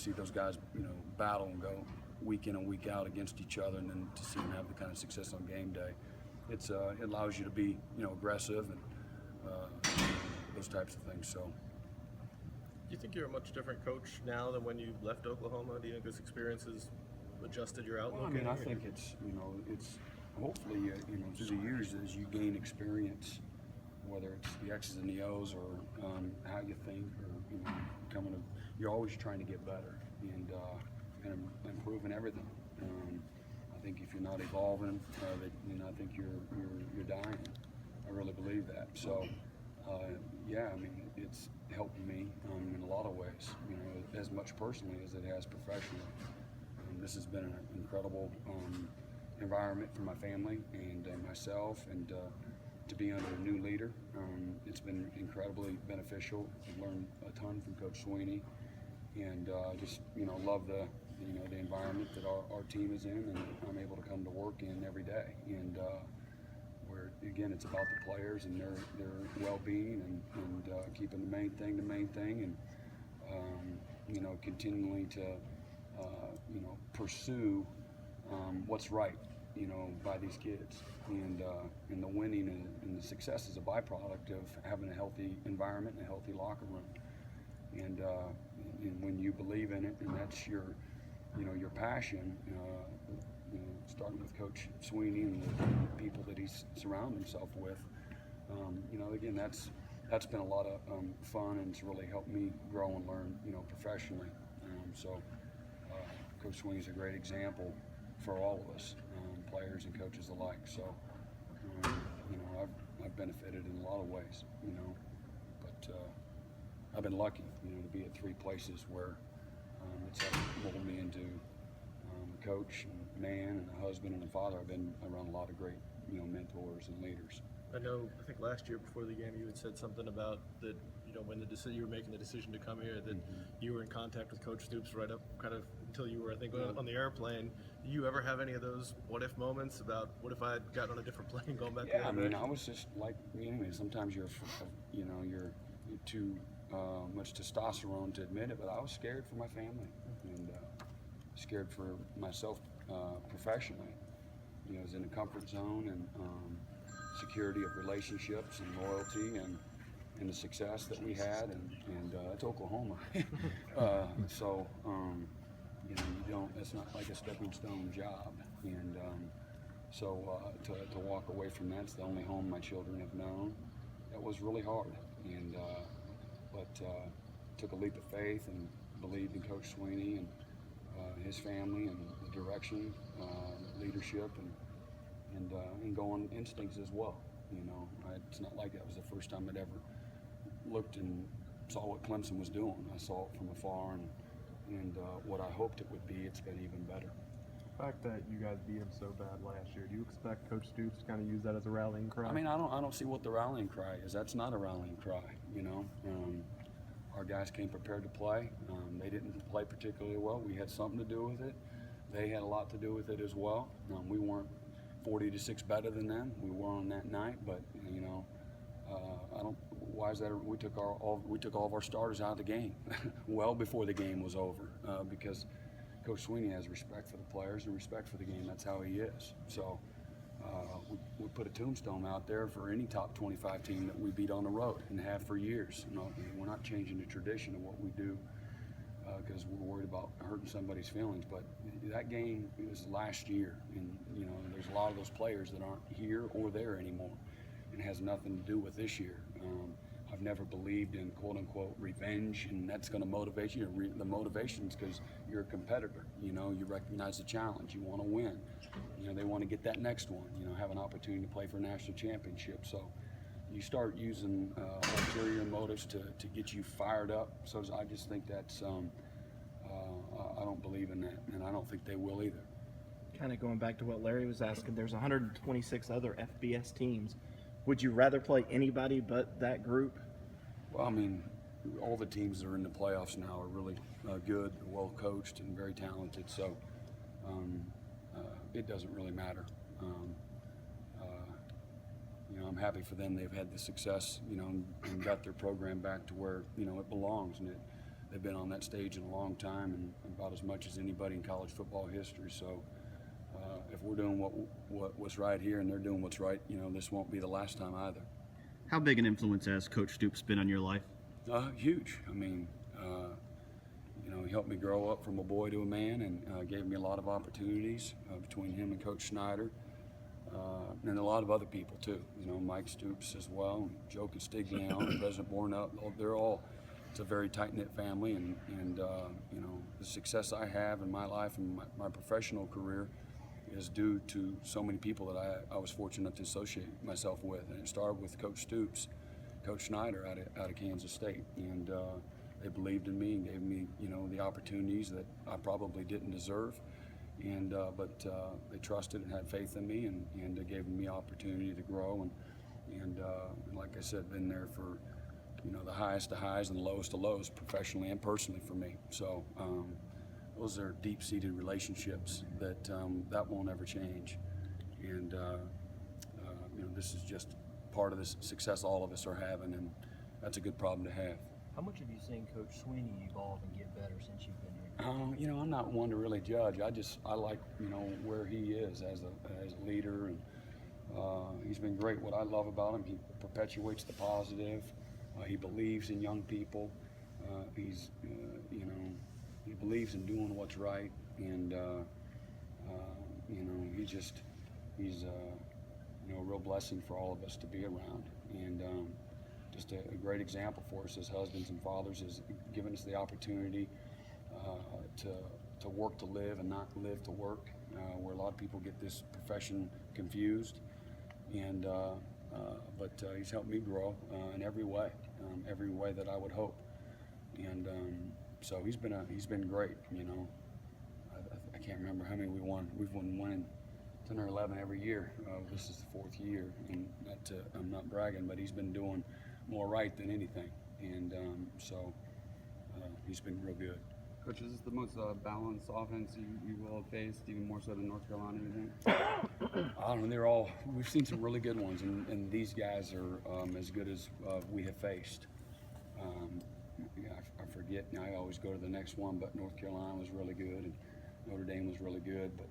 see those guys, battle and go week in and week out against each other, and then to see them have the kind of success on game day, it allows you to be, aggressive and those types of things. So. Do you think you're a much different coach now than when you left Oklahoma? Do you think this experience has adjusted your outlook? Well, I mean, I think it's hopefully, through the years as you gain experience, whether it's the X's and the O's or how you think, or you're always trying to get better and improving everything. I think if you're not evolving, I think you're dying. I really believe that. So, yeah, I mean, it's helped me in a lot of ways, as much personally as it has professionally. This has been an incredible environment for my family and myself, and to be under a new leader, it's been incredibly beneficial. I've learned a ton from Coach Sweeney, and just love the environment that our team is in, and I'm able to come to work in every day. And where again, it's about the players and their well-being and keeping the main thing, and continually to pursue what's right, by these kids, and the winning and the success is a byproduct of having a healthy environment and a healthy locker room. And when you believe in it, and that's your passion, starting with Coach Sweeney and the people that he's surrounded himself with, again, that's been a lot of fun, and it's really helped me grow and learn, professionally. So Coach Sweeney's a great example for all of us, players and coaches alike. So, I've benefited in a lot of ways, but I've been lucky, to be at three places where it's molded me into a coach, and man, and a husband, and a father. I've been around a lot of great, mentors and leaders. I think last year before the game you had said something about that, when you were making the decision to come here, that you were in contact with Coach Stoops right up kind of until you were, I think, on the airplane. Do you ever have any of those what-if moments about what if I had gotten on a different plane going back? Yeah, I mean, I was just like, sometimes you're too much testosterone to admit it, but I was scared for my family and scared for myself professionally. I was in a comfort zone and security of relationships and loyalty and the success that we had, and it's Oklahoma. So, it's not like a stepping stone job. And so to walk away from that's the only home my children have known. That was really hard. And but took a leap of faith and believed in Coach Sweeney and his family and the direction, leadership, and going instincts as well. It's not like that was the first time I'd ever looked and saw what Clemson was doing. I saw it from afar, and what I hoped it would be, it's been even better. The fact that you guys beat him so bad last year, do you expect Coach Stoops to kind of use that as a rallying cry? I mean, I don't see what the rallying cry is. That's not a rallying cry, Our guys came prepared to play. They didn't play particularly well. We had something to do with it. They had a lot to do with it as well. We weren't 40-6 better than them. We were on that night, but why is that? We took all of our starters out of the game well before the game was over, because Coach Sweeney has respect for the players and respect for the game. That's how he is. So we put a tombstone out there for any top 25 team that we beat on the road and have for years. We're not changing the tradition of what we do because we're worried about hurting somebody's feelings. But that game was last year, and there's a lot of those players that aren't here or there anymore, and it has nothing to do with this year. I've never believed in quote-unquote revenge, and that's going to motivate you. The motivation is because you're a competitor. You recognize the challenge. You want to win. They want to get that next one. Have an opportunity to play for a national championship. So you start using ulterior motives to get you fired up. So I just think that's I don't believe in that, and I don't think they will either. Kind of going back to what Larry was asking, there's 126 other FBS teams. Would you rather play anybody but that group? Well, I mean, all the teams that are in the playoffs now are really good, well coached, and very talented. So it doesn't really matter. I'm happy for them. They've had the success, and got their program back to where it belongs, and they've been on that stage in a long time, and about as much as anybody in college football history. So if we're doing what's right here and they're doing what's right, this won't be the last time either. How big an influence has Coach Stoops been on your life? Huge. I mean, he helped me grow up from a boy to a man, and gave me a lot of opportunities between him and Coach Snyder, and a lot of other people too. Mike Stoops as well, and Joe Castiglione, and President Bornell. They're all. It's a very tight-knit family, and the success I have in my life and my professional career is due to so many people that I was fortunate to associate myself with. And it started with Coach Stoops, Coach Snyder out of Kansas State, and they believed in me and gave me the opportunities that I probably didn't deserve, and but they trusted and had faith in me, and they gave me opportunity to grow, and like I said, been there for the highest of highs and the lowest of lows, professionally and personally for me. So those are deep-seated relationships that won't ever change, and this is just part of the success all of us are having, and that's a good problem to have. How much have you seen Coach Sweeney evolve and get better since you've been here? I'm not one to really judge. I like where he is as a leader, and he's been great. What I love about him, he perpetuates the positive. He believes in young people. He believes in doing what's right, and he's a real blessing for all of us to be around, and just a great example for us as husbands and fathers. Has given us the opportunity to work to live and not live to work, where a lot of people get this profession confused, and but he's helped me grow in every way that I would hope, and so he's been great. I can't remember how many we won. We've won 10 or 11 every year. This is the 4th year, and I'm not bragging, but he's been doing more right than anything, and so he's been real good. Coach, is this the most balanced offense you will have faced, even more so than North Carolina, you think? I don't know. We've seen some really good ones, and these guys are as good as we have faced. I forget. I always go to the next one, but North Carolina was really good, and Notre Dame was really good, but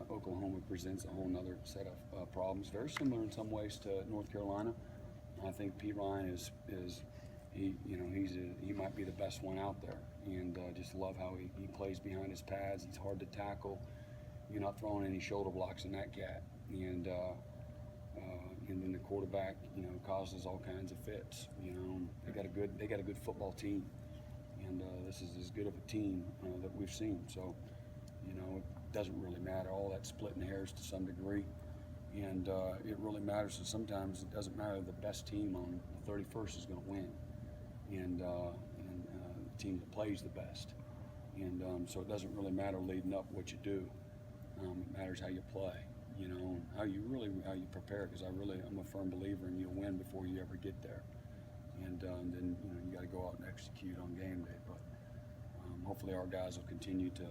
Oklahoma presents a whole other set of problems, very similar in some ways to North Carolina. I think Pete Ryan is he might be the best one out there, and just love how he plays behind his pads. He's hard to tackle. You're not throwing any shoulder blocks in that cat, and then the quarterback causes all kinds of fits. They got a good football team, and this is as good of a team that we've seen. So it doesn't really matter. All that splitting hairs to some degree. And it really matters. So sometimes it doesn't matter. The best team on the 31st is going to win, and the team that plays the best. And so it doesn't really matter leading up what you do. It matters how you play, how you prepare. Because I'm a firm believer in you'll win before you ever get there. And then you got to go out and execute on game day. But hopefully our guys will continue to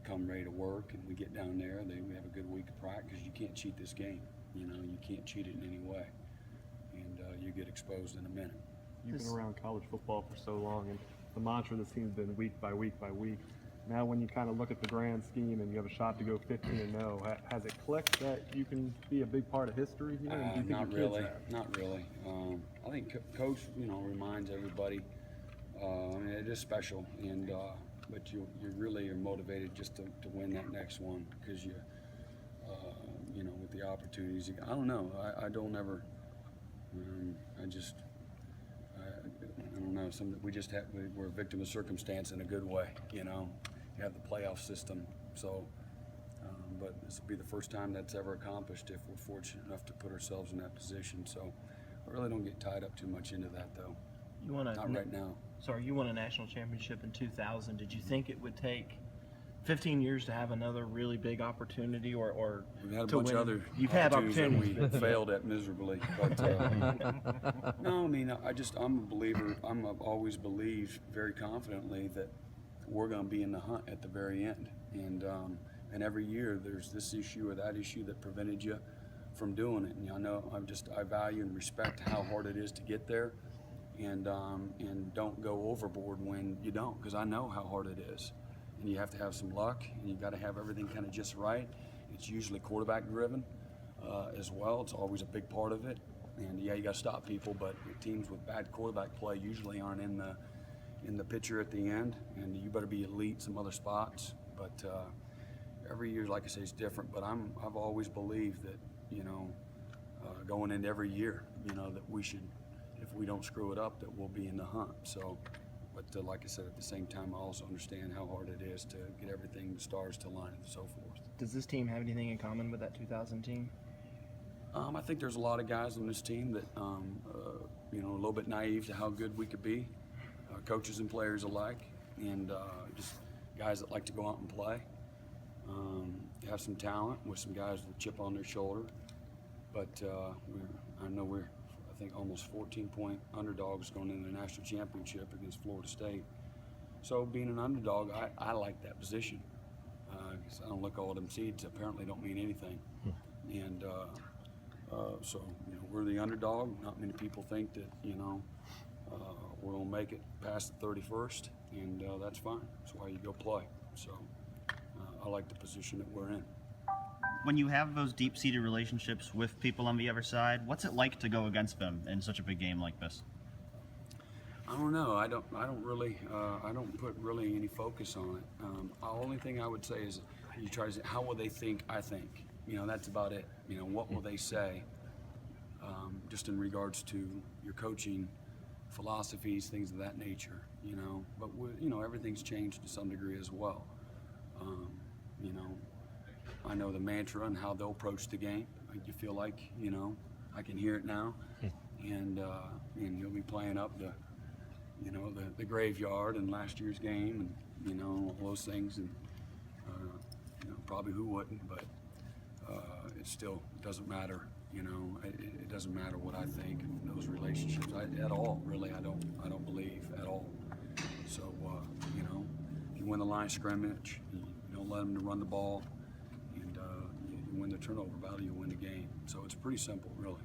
come ready to work, and we get down there, we have a good week of practice. You can't cheat this game. You can't cheat it in any way, and you get exposed in a minute. You've been around college football for so long, and the mantra of this team's been week by week by week. Now when you kind of look at the grand scheme and you have a shot to go 15-0, has it clicked that you can be a big part of history here? And do you think Not your kids really. have? Not really. I think Coach, reminds everybody. It is special, and but you really are motivated just to win that next one, because with the opportunities. I don't know. I don't ever. I don't know. We're a victim of circumstance in a good way. You have the playoff system, so. But this will be the first time that's ever accomplished if we're fortunate enough to put ourselves in that position. So I really don't get tied up too much into that, though. Not right now. Sorry, you won a national championship in 2000. Did you think it would take 15 years to have another really big opportunity, or We've had a to bunch win? of other You've had opportunities opportunities. that we failed at miserably. But no, I'm a believer. I've always believed very confidently that we're going to be in the hunt at the very end. And every year there's this issue or that issue that prevented you from doing it. And I value and respect how hard it is to get there. and don't go overboard when you don't, because I know how hard it is, and you have to have some luck, and you got to have everything kind of just right. It's usually quarterback driven as well. It's always a big part of it, and yeah, you got to stop people, but teams with bad quarterback play usually aren't in the picture at the end, and you better be elite some other spots. But every year, like I say, is different. But I've always believed that, you know, going into every year, you know, that we should, if we don't screw it up, that we'll be in the hunt. So, but like I said, at the same time, I also understand how hard it is to get everything, the stars to line and so forth. Does this team have anything in common with that 2000 team? I think there's a lot of guys on this team that, you know, a little bit naive to how good we could be, coaches and players alike, and just guys that like to go out and play. Have some talent with some guys with a chip on their shoulder, but I know we're, I think, almost 14-point underdogs going into the national championship against Florida State. So being an underdog, I like that position. 'Cause I don't look, all them seeds apparently don't mean anything. And so, you know, we're the underdog. Not many people think that, you know, we're gonna make it past the 31st, and that's fine. That's why you go play. So I like the position that we're in. When you have those deep-seated relationships with people on the other side, what's it like to go against them in such a big game like this? I don't know. I don't really. I don't put really any focus on it. The only thing I would say is, you try to say, how will they think I think? You know, that's about it. You know, what will they say? Just in regards to your coaching philosophies, things of that nature. You know, but you know, everything's changed to some degree as well. You know, I know the mantra and how they'll approach the game. You feel like, you know, I can hear it now, and you'll be playing up the, you know, the graveyard and last year's game, and you know, all those things, and you know, probably who wouldn't, but it still doesn't matter. You know, it doesn't matter what I think in those relationships at all. Really, I don't believe at all. So you know, if you win the line of scrimmage, you don't let them to run the ball, and you win the turnover battle, you win the game. So it's pretty simple, really.